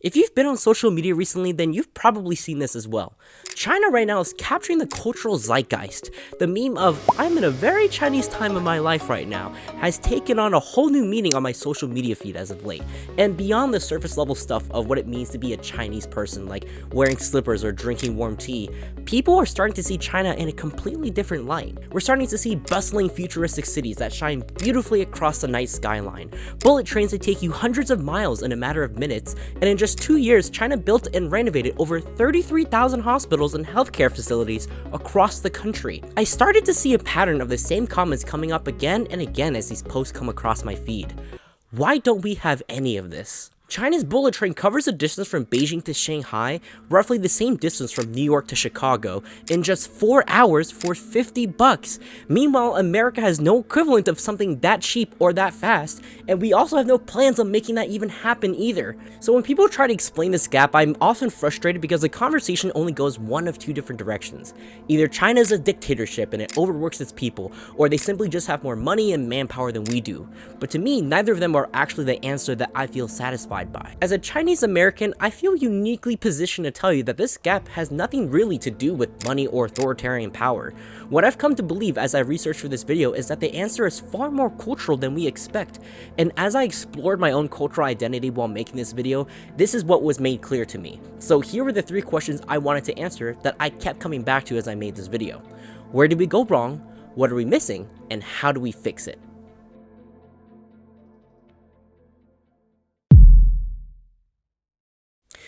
If you've been on social media recently, then you've probably seen this as well. China right now is capturing the cultural zeitgeist. The meme of, "I'm in a very Chinese time of my life right now," has taken on a whole new meaning on my social media feed as of late. And beyond the surface level stuff of what it means to be a Chinese person, like wearing slippers or drinking warm tea, people are starting to see China in a completely different light. We're starting to see bustling futuristic cities that shine beautifully across the night skyline, bullet trains that take you hundreds of miles in a matter of minutes, and in just 2 years, China built and renovated over 33,000 hospitals and healthcare facilities across the country. I started to see a pattern of the same comments coming up again and again as these posts come across my feed. Why don't we have any of this? China's bullet train covers a distance from Beijing to Shanghai, roughly the same distance from New York to Chicago, in just 4 hours for $50. Meanwhile, America has no equivalent of something that cheap or that fast, and we also have no plans on making that even happen either. So when people try to explain this gap, I'm often frustrated because the conversation only goes one of two different directions. Either China is a dictatorship and it overworks its people, or they simply just have more money and manpower than we do. But to me, neither of them are actually the answer that I feel satisfied by. As a Chinese American, I feel uniquely positioned to tell you that this gap has nothing really to do with money or authoritarian power. What I've come to believe as I researched for this video is that the answer is far more cultural than we expect. And as I explored my own cultural identity while making this video, this is what was made clear to me. So here were the 3 questions I wanted to answer that I kept coming back to as I made this video. Where did we go wrong? What are we missing? And how do we fix it?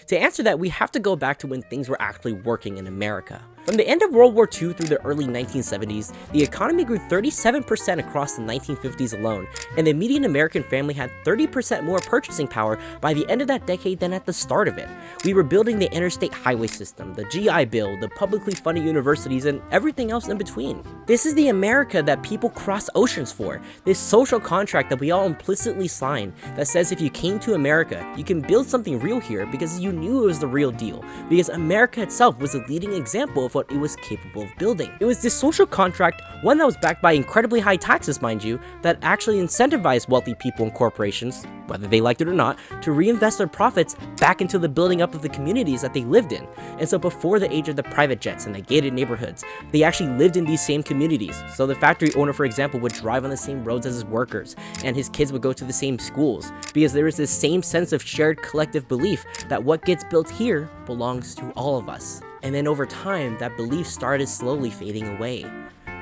To answer that, we have to go back to when things were actually working in America. From the end of World War II through the early 1970s, the economy grew 37% across the 1950s alone, and the median American family had 30% more purchasing power by the end of that decade than at the start of it. We were building the interstate highway system, the GI Bill, the publicly funded universities, and everything else in between. This is the America that people cross oceans for, this social contract that we all implicitly sign that says if you came to America, you can build something real here because you knew it was the real deal, because America itself was a leading example of what it was capable of building. It was this social contract, one that was backed by incredibly high taxes, mind you, that actually incentivized wealthy people and corporations, whether they liked it or not, to reinvest their profits back into the building up of the communities that they lived in. And so before the age of the private jets and the gated neighborhoods, they actually lived in these same communities. So the factory owner, for example, would drive on the same roads as his workers, and his kids would go to the same schools, because there was this same sense of shared collective belief that what gets built here belongs to all of us. And then over time, that belief started slowly fading away.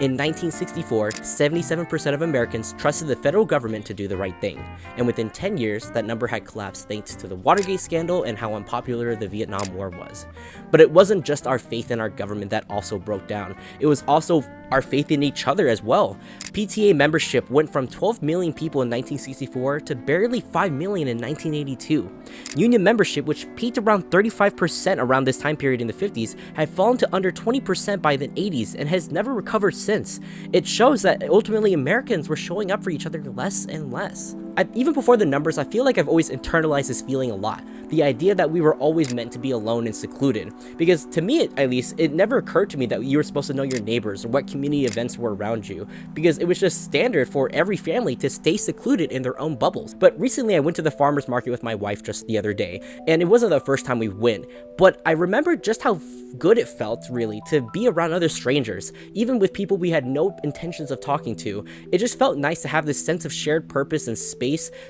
In 1964, 77% of Americans trusted the federal government to do the right thing, and within 10 years, that number had collapsed thanks to the Watergate scandal and how unpopular the Vietnam War was. But it wasn't just our faith in our government that also broke down, it was also our faith in each other as well. PTA membership went from 12 million people in 1964 to barely 5 million in 1982. Union membership, which peaked around 35% around this time period in the 50s, had fallen to under 20% by the 80s and has never recovered since. It shows that ultimately Americans were showing up for each other less and less. Even before the numbers, I feel like I've always internalized this feeling a lot. The idea that we were always meant to be alone and secluded. Because to me, at least, it never occurred to me that you were supposed to know your neighbors or what community events were around you. Because it was just standard for every family to stay secluded in their own bubbles. But recently I went to the farmer's market with my wife just the other day. And it wasn't the first time we went. But I remember just how good it felt, really, to be around other strangers. Even with people we had no intentions of talking to. It just felt nice to have this sense of shared purpose and space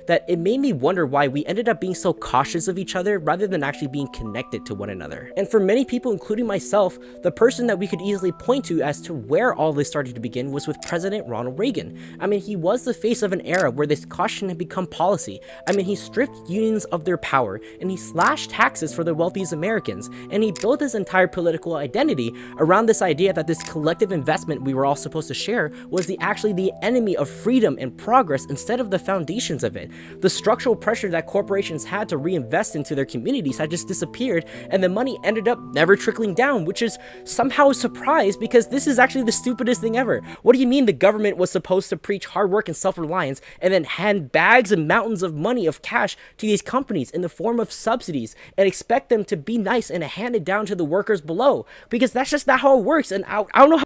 that it made me wonder why we ended up being so cautious of each other rather than actually being connected to one another. And for many people, including myself, the person that we could easily point to as to where all this started to begin was with President Ronald Reagan. I mean, he was the face of an era where this caution had become policy. I mean, he stripped unions of their power, and he slashed taxes for the wealthiest Americans, and he built his entire political identity around this idea that this collective investment we were all supposed to share was actually the enemy of freedom and progress instead of the foundation of it. The structural pressure that corporations had to reinvest into their communities had just disappeared, and the money ended up never trickling down, which is somehow a surprise because this is actually the stupidest thing ever. What do you mean the government was supposed to preach hard work and self-reliance and then hand bags and mountains of money, of cash, to these companies in the form of subsidies and expect them to be nice and hand it down to the workers below? Because that's just not how it works, and I don't know how.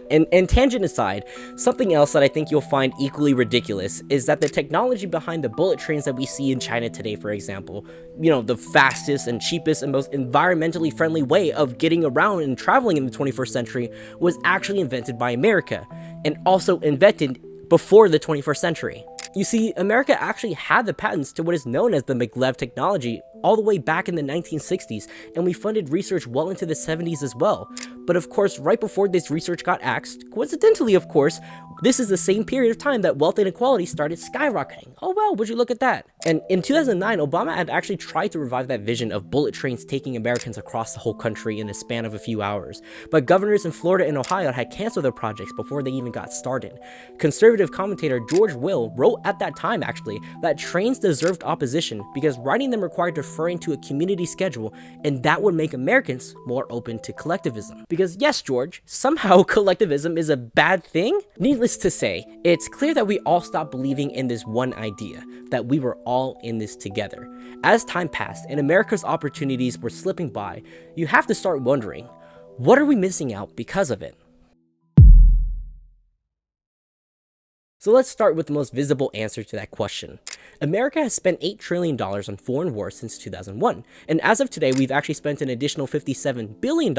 And tangent aside, something else that I think you'll find equally ridiculous is that the technology behind the bullet trains that we see in China today, for example, the fastest and cheapest and most environmentally friendly way of getting around and traveling in the 21st century was actually invented by America, and also invented before the 21st century. You see, America actually had the patents to what is known as the maglev technology all the way back in the 1960s, and we funded research well into the 70s as well. But of course, right before this research got axed, coincidentally of course, this is the same period of time that wealth inequality started skyrocketing. Oh well, would you look at that? And in 2009, Obama had actually tried to revive that vision of bullet trains taking Americans across the whole country in a span of a few hours. But governors in Florida and Ohio had canceled their projects before they even got started. Conservative commentator George Will wrote at that time actually that trains deserved opposition because riding them required deferring to a community schedule, and that would make Americans more open to collectivism. Because yes, George, somehow collectivism is a bad thing? Needless to say, it's clear that we all stopped believing in this one idea, that we were all in this together. As time passed and America's opportunities were slipping by, you have to start wondering, what are we missing out because of it? So let's start with the most visible answer to that question. America has spent $8 trillion on foreign wars since 2001, and as of today, we've actually spent an additional $57 billion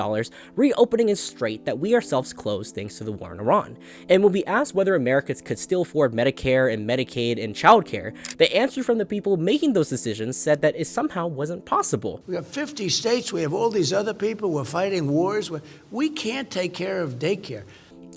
reopening a strait that we ourselves closed thanks to the war in Iran. And when we asked whether Americans could still afford Medicare and Medicaid and childcare, the answer from the people making those decisions said that it somehow wasn't possible. We have 50 states, we have all these other people, we're fighting wars, we can't take care of daycare.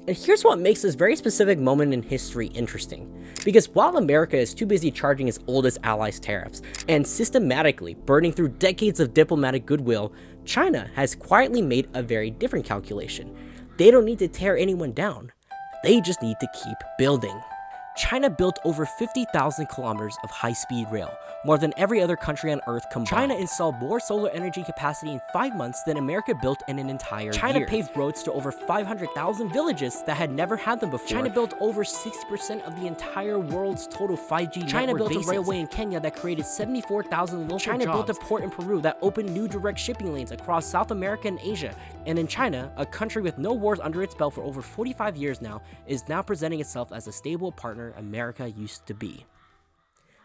And here's what makes this very specific moment in history interesting. Because while America is too busy charging its oldest allies tariffs and systematically burning through decades of diplomatic goodwill, China has quietly made a very different calculation. They don't need to tear anyone down. They just need to keep building. China built over 50,000 kilometers of high-speed rail, more than every other country on Earth combined. China installed more solar energy capacity in 5 months than America built in an entire year. China paved roads to over 500,000 villages that had never had them before. China built over 60% of the entire world's total 5G network. China built a railway in Kenya that created 74,000 local jobs. China built a port in Peru that opened new direct shipping lanes across South America and Asia. And in China, a country with no wars under its belt for over 45 years now, is now presenting itself as a stable partner America used to be.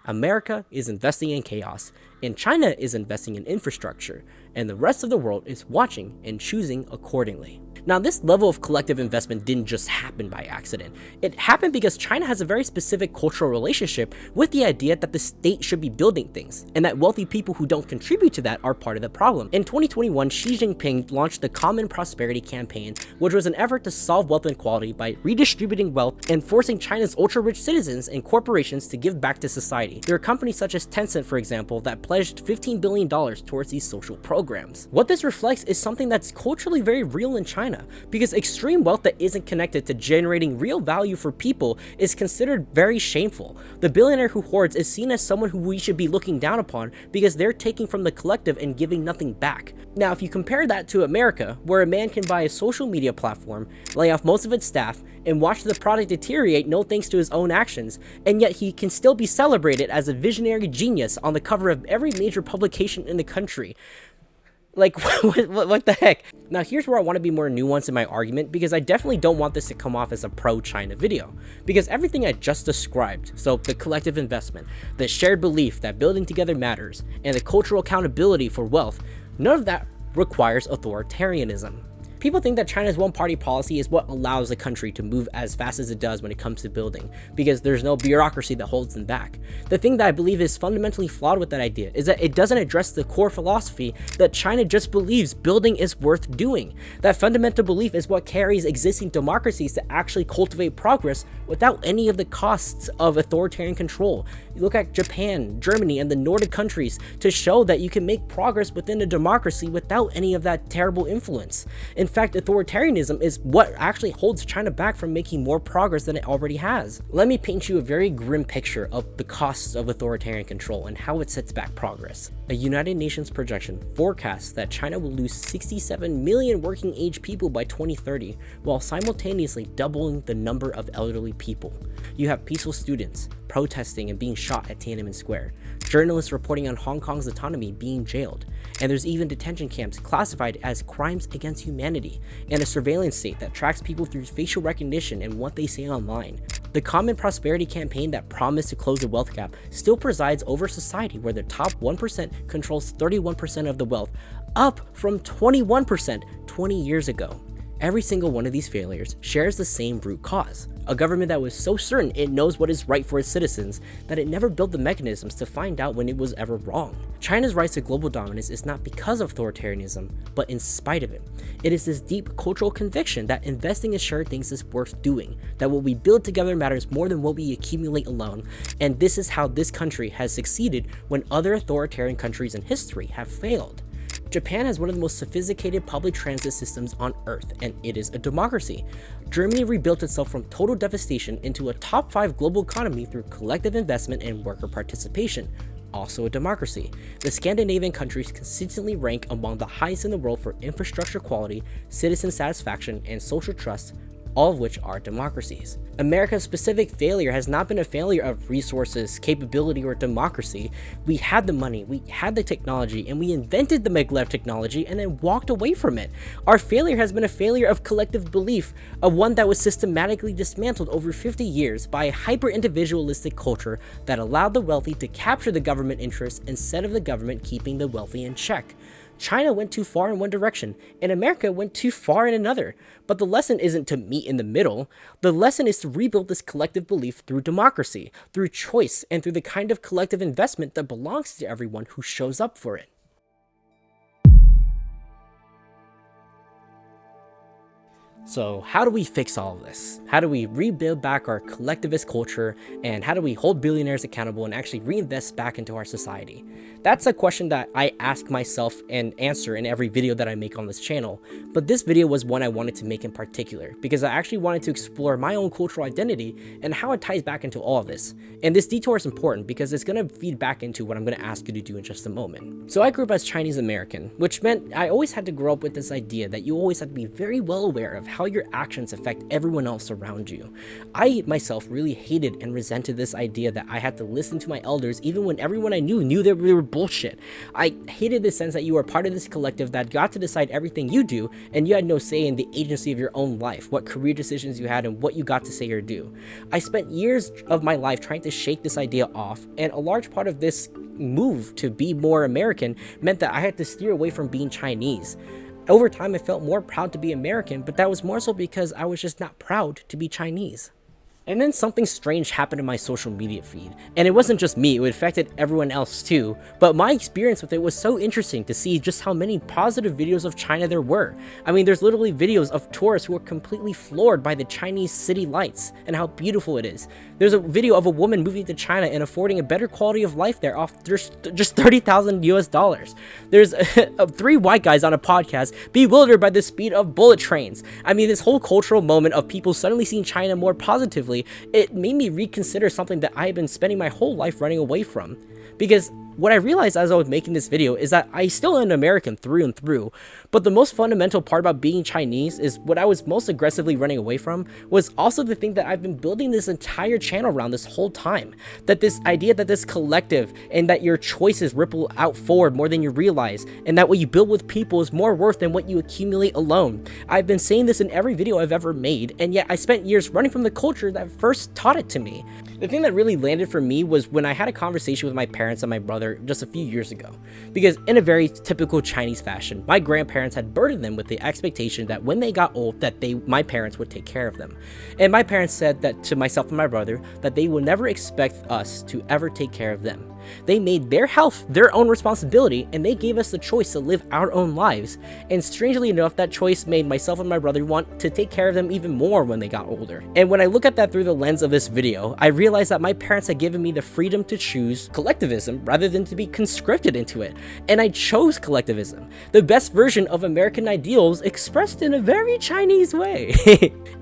America is investing in chaos, and China is investing in infrastructure, and the rest of the world is watching and choosing accordingly. Now, this level of collective investment didn't just happen by accident. It happened because China has a very specific cultural relationship with the idea that the state should be building things, and that wealthy people who don't contribute to that are part of the problem. In 2021, Xi Jinping launched the Common Prosperity Campaign, which was an effort to solve wealth inequality by redistributing wealth and forcing China's ultra-rich citizens and corporations to give back to society. There are companies such as Tencent, for example, that pledged $15 billion towards these social programs. What this reflects is something that's culturally very real in China, because extreme wealth that isn't connected to generating real value for people is considered very shameful. The billionaire who hoards is seen as someone who we should be looking down upon because they're taking from the collective and giving nothing back. Now, if you compare that to America, where a man can buy a social media platform, lay off most of its staff, and watch the product deteriorate no thanks to his own actions, and yet he can still be celebrated as a visionary genius on the cover of every major publication in the country. Like, what the heck? Now, here's where I want to be more nuanced in my argument, because I definitely don't want this to come off as a pro-China video. Because everything I just described, so the collective investment, the shared belief that building together matters, and the cultural accountability for wealth, none of that requires authoritarianism. People think that China's one-party policy is what allows the country to move as fast as it does when it comes to building, because there's no bureaucracy that holds them back. The thing that I believe is fundamentally flawed with that idea is that it doesn't address the core philosophy that China just believes building is worth doing. That fundamental belief is what carries existing democracies to actually cultivate progress without any of the costs of authoritarian control. You look at Japan, Germany, and the Nordic countries to show that you can make progress within a democracy without any of that terrible influence. In fact, authoritarianism is what actually holds China back from making more progress than it already has. Let me paint you a very grim picture of the costs of authoritarian control and how it sets back progress. A United Nations projection forecasts that China will lose 67 million working age people by 2030, while simultaneously doubling the number of elderly people. You have peaceful students protesting and being shot at Tiananmen Square. journalists reporting on Hong Kong's autonomy being jailed, and there's even detention camps classified as crimes against humanity, and a surveillance state that tracks people through facial recognition and what they say online. The Common Prosperity campaign that promised to close the wealth gap still presides over society where the top 1% controls 31% of the wealth, up from 21% 20 years ago. Every single one of these failures shares the same root cause: a government that was so certain it knows what is right for its citizens that it never built the mechanisms to find out when it was ever wrong. China's rise to global dominance is not because of authoritarianism, but in spite of it. It is this deep cultural conviction that investing in shared things is worth doing, that what we build together matters more than what we accumulate alone, and this is how this country has succeeded when other authoritarian countries in history have failed. Japan has one of the most sophisticated public transit systems on Earth, and it is a democracy. Germany rebuilt itself from total devastation into a top 5 global economy through collective investment and worker participation, also a democracy. The Scandinavian countries consistently rank among the highest in the world for infrastructure quality, citizen satisfaction, and social trust, all of which are democracies. America's specific failure has not been a failure of resources, capability, or democracy. We had the money, we had the technology, and we invented the maglev technology and then walked away from it. Our failure has been a failure of collective belief, of one that was systematically dismantled over 50 years by a hyper-individualistic culture that allowed the wealthy to capture the government interests instead of the government keeping the wealthy in check. China went too far in one direction, and America went too far in another. But the lesson isn't to meet in the middle. The lesson is to rebuild this collective belief through democracy, through choice, and through the kind of collective investment that belongs to everyone who shows up for it. So how do we fix all of this? How do we rebuild back our collectivist culture, and how do we hold billionaires accountable and actually reinvest back into our society? That's a question that I ask myself and answer in every video that I make on this channel, but this video was one I wanted to make in particular because I actually wanted to explore my own cultural identity and how it ties back into all of this. And this detour is important because it's going to feed back into what I'm going to ask you to do in just a moment. So I grew up as Chinese American, which meant I always had to grow up with this idea that you always have to be very well aware of how your actions affect everyone else around you. I myself really hated and resented this idea that I had to listen to my elders even when everyone I knew that they were bullshit. I hated the sense that you were part of this collective that got to decide everything you do and you had no say in the agency of your own life, what career decisions you had, and what you got to say or do. I spent years of my life trying to shake this idea off, and a large part of this move to be more American meant that I had to steer away from being Chinese. Over time, I felt more proud to be American, but that was more so because I was just not proud to be Chinese. And then something strange happened in my social media feed. And it wasn't just me, it affected everyone else too. But my experience with it was so interesting to see just how many positive videos of China there were. I mean, there's literally videos of tourists who are completely floored by the Chinese city lights and how beautiful it is. There's a video of a woman moving to China and affording a better quality of life there off just $30,000 US. There's 3 white guys on a podcast bewildered by the speed of bullet trains. I mean, this whole cultural moment of people suddenly seeing China more positively, it made me reconsider something that I had been spending my whole life running away from. Because what I realized as I was making this video is that I still am an American through and through, but the most fundamental part about being Chinese is what I was most aggressively running away from was also the thing that I've been building this entire channel around this whole time. That this idea that this collective and that your choices ripple out forward more than you realize, and that what you build with people is more worth than what you accumulate alone. I've been saying this in every video I've ever made, and yet I spent years running from the culture that first taught it to me. The thing that really landed for me was when I had a conversation with my parents and my brother just a few years ago. Because in a very typical Chinese fashion, my grandparents had burdened them with the expectation that when they got old, that my parents would take care of them. And my parents said that to myself and my brother, that they will never expect us to ever take care of them. They made their health their own responsibility, and they gave us the choice to live our own lives. And strangely enough, that choice made myself and my brother want to take care of them even more when they got older. And when I look at that through the lens of this video, I realize that my parents had given me the freedom to choose collectivism rather than to be conscripted into it. And I chose collectivism, the best version of American ideals expressed in a very Chinese way.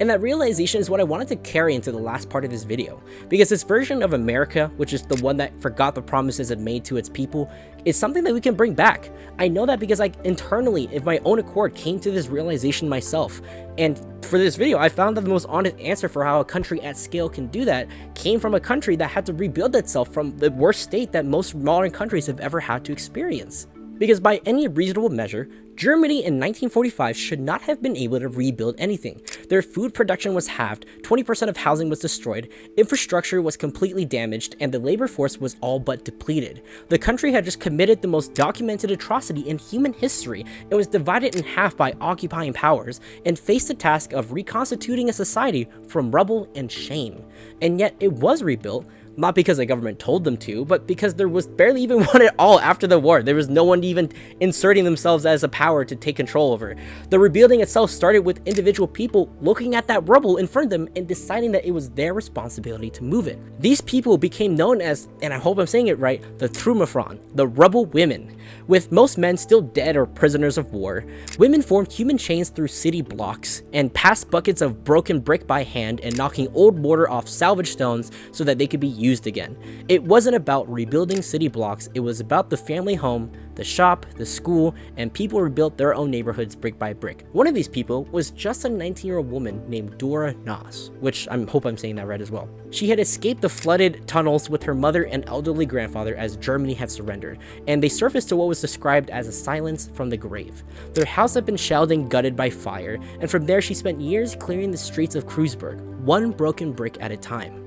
And that realization is what I wanted to carry into the last part of this video, because this version of America, which is the one that forgot the promises it made to its people is something that we can bring back. I know that because I internally, of my own accord, came to this realization myself. And for this video, I found that the most honest answer for how a country at scale can do that came from a country that had to rebuild itself from the worst state that most modern countries have ever had to experience. Because by any reasonable measure, Germany in 1945 should not have been able to rebuild anything. Their food production was halved, 20% of housing was destroyed, infrastructure was completely damaged, and the labor force was all but depleted. The country had just committed the most documented atrocity in human history and was divided in half by occupying powers and faced the task of reconstituting a society from rubble and shame. And yet it was rebuilt, not because the government told them to, but because there was barely even one at all after the war. There was no one even inserting themselves as a power to take control over. The rebuilding itself started with individual people looking at that rubble in front of them and deciding that it was their responsibility to move it. These people became known as, and I hope I'm saying it right, the Trümmerfrauen, the rubble women. With most men still dead or prisoners of war, women formed human chains through city blocks and passed buckets of broken brick by hand and knocking old mortar off salvaged stones so that they could be used again. It wasn't about rebuilding city blocks, it was about the family home, the shop, the school, and people rebuilt their own neighborhoods brick by brick. One of these people was just a 19-year-old woman named Dora Naas, which I hope I'm saying that right as well. She had escaped the flooded tunnels with her mother and elderly grandfather as Germany had surrendered, and they surfaced to what was described as a silence from the grave. Their house had been shelled and gutted by fire, and from there she spent years clearing the streets of Kreuzberg, one broken brick at a time.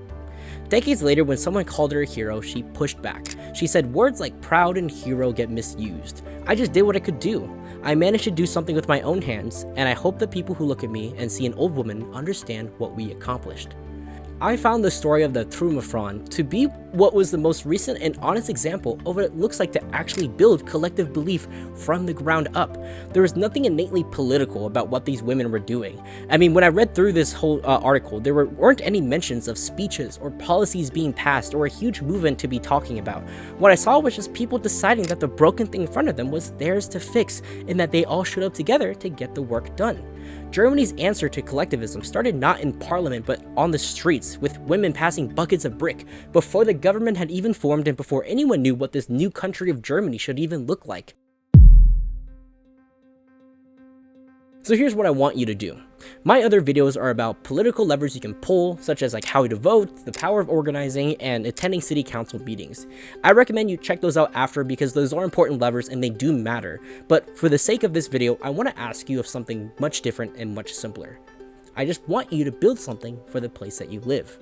Decades later, when someone called her a hero, she pushed back. She said words like proud and hero get misused. I just did what I could do. I managed to do something with my own hands, and I hope that people who look at me and see an old woman understand what we accomplished. I found the story of the Trümmerfrauen to be what was the most recent and honest example of what it looks like to actually build collective belief from the ground up. There was nothing innately political about what these women were doing. I mean, when I read through this whole article, there weren't any mentions of speeches or policies being passed or a huge movement to be talking about. What I saw was just people deciding that the broken thing in front of them was theirs to fix and that they all showed up together to get the work done. Germany's answer to collectivism started not in parliament but on the streets, with women passing buckets of brick, before the government had even formed and before anyone knew what this new country of Germany should even look like. So here's what I want you to do. My other videos are about political levers you can pull, such as like how to vote, the power of organizing, and attending city council meetings. I recommend you check those out after because those are important levers and they do matter. But for the sake of this video, I want to ask you of something much different and much simpler. I just want you to build something for the place that you live.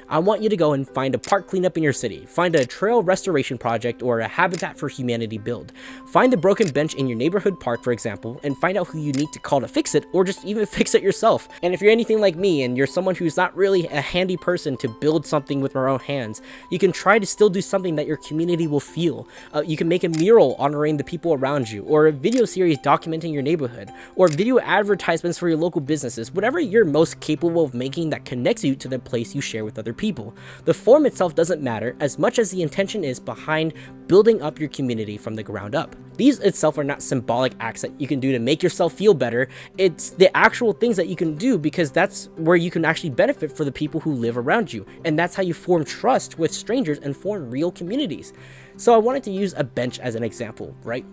I want you to go and find a park cleanup in your city, find a trail restoration project or a Habitat for Humanity build. Find the broken bench in your neighborhood park, for example, and find out who you need to call to fix it, or just even fix it yourself. And if you're anything like me and you're someone who's not really a handy person to build something with their own hands, you can try to still do something that your community will feel. You can make a mural honoring the people around you, or a video series documenting your neighborhood, or video advertisements for your local businesses, whatever you're most capable of making that connects you to the place you share with other people. The form itself doesn't matter as much as the intention is behind building up your community from the ground up. These itself are not symbolic acts that you can do to make yourself feel better. It's the actual things that you can do because that's where you can actually benefit for the people who live around you. And that's how you form trust with strangers and form real communities. So I wanted to use a bench as an example, right?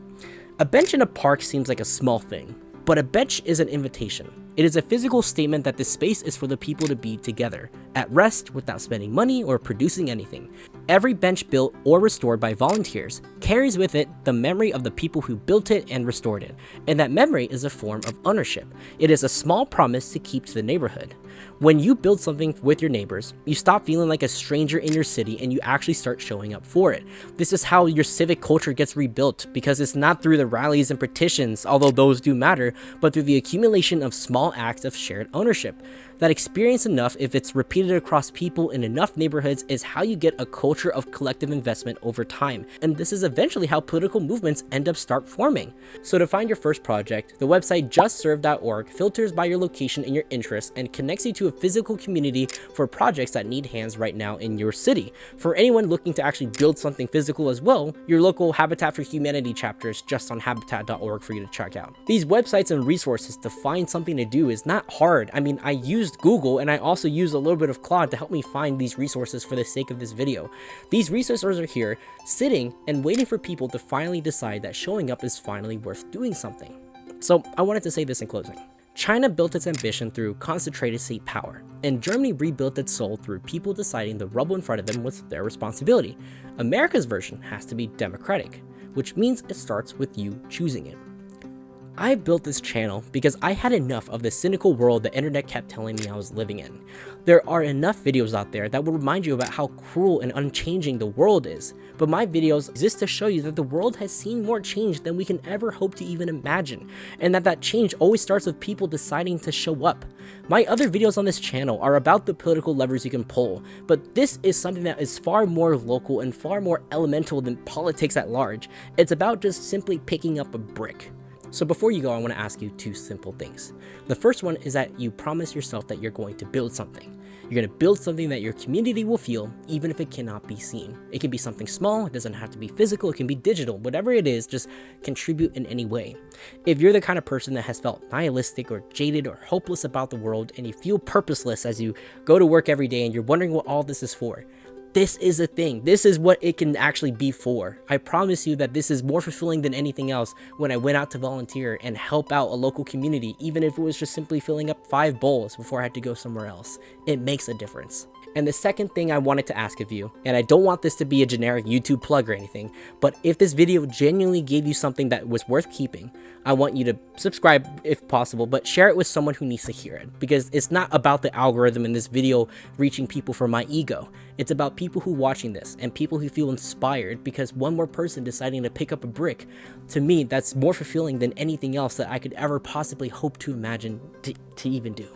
A bench in a park seems like a small thing, but a bench is an invitation. It is a physical statement that this space is for the people to be together, at rest without spending money or producing anything. Every bench built or restored by volunteers carries with it the memory of the people who built it and restored it, and that memory is a form of ownership. It is a small promise to keep to the neighborhood. When you build something with your neighbors, you stop feeling like a stranger in your city and you actually start showing up for it. This is how your civic culture gets rebuilt, because it's not through the rallies and petitions, although those do matter, but through the accumulation of small acts of shared ownership. That experience enough, if it's repeated across people in enough neighborhoods, is how you get a culture of collective investment over time. And this is eventually how political movements end up start forming. So to find your first project, the website justserve.org filters by your location and your interests and connects you to a physical community for projects that need hands right now in your city. For anyone looking to actually build something physical as well, your local Habitat for Humanity chapter is just on habitat.org for you to check out. These websites and resources to find something to do is not hard. I mean, I use used Google, and I also used a little bit of Claude to help me find these resources for the sake of this video. These resources are here, sitting and waiting for people to finally decide that showing up is finally worth doing something. So I wanted to say this in closing. China built its ambition through concentrated state power, and Germany rebuilt its soul through people deciding the rubble in front of them was their responsibility. America's version has to be democratic, which means it starts with you choosing it. I built this channel because I had enough of the cynical world the internet kept telling me I was living in. There are enough videos out there that will remind you about how cruel and unchanging the world is, but my videos exist to show you that the world has seen more change than we can ever hope to even imagine, and that change always starts with people deciding to show up. My other videos on this channel are about the political levers you can pull, but this is something that is far more local and far more elemental than politics at large. It's about just simply picking up a brick. So before you go, I want to ask you two simple things. The first one is that you promise yourself that you're going to build something. You're going to build something that your community will feel, even if it cannot be seen. It can be something small, it doesn't have to be physical, it can be digital, whatever it is, just contribute in any way. If you're the kind of person that has felt nihilistic or jaded or hopeless about the world, and you feel purposeless as you go to work every day and you're wondering what all this is for, this is a thing. This is what it can actually be for. I promise you that this is more fulfilling than anything else when I went out to volunteer and help out a local community, even if it was just simply filling up 5 bowls before I had to go somewhere else. It makes a difference. And the second thing I wanted to ask of you, and I don't want this to be a generic YouTube plug or anything, but if this video genuinely gave you something that was worth keeping, I want you to subscribe if possible, but share it with someone who needs to hear it, because it's not about the algorithm in this video reaching people for my ego. It's about people who are watching this and people who feel inspired because one more person deciding to pick up a brick. To me, that's more fulfilling than anything else that I could ever possibly hope to imagine to even do.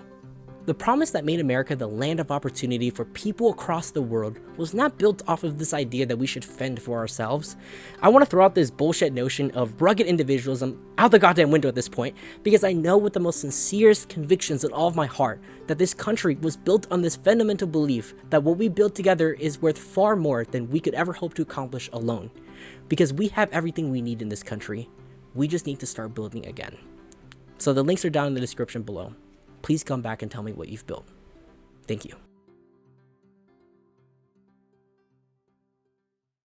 The promise that made America the land of opportunity for people across the world was not built off of this idea that we should fend for ourselves. I want to throw out this bullshit notion of rugged individualism out the goddamn window at this point, because I know with the most sincerest convictions in all of my heart that this country was built on this fundamental belief that what we build together is worth far more than we could ever hope to accomplish alone. Because we have everything we need in this country. We just need to start building again. So the links are down in the description below. Please come back and tell me what you've built. Thank you.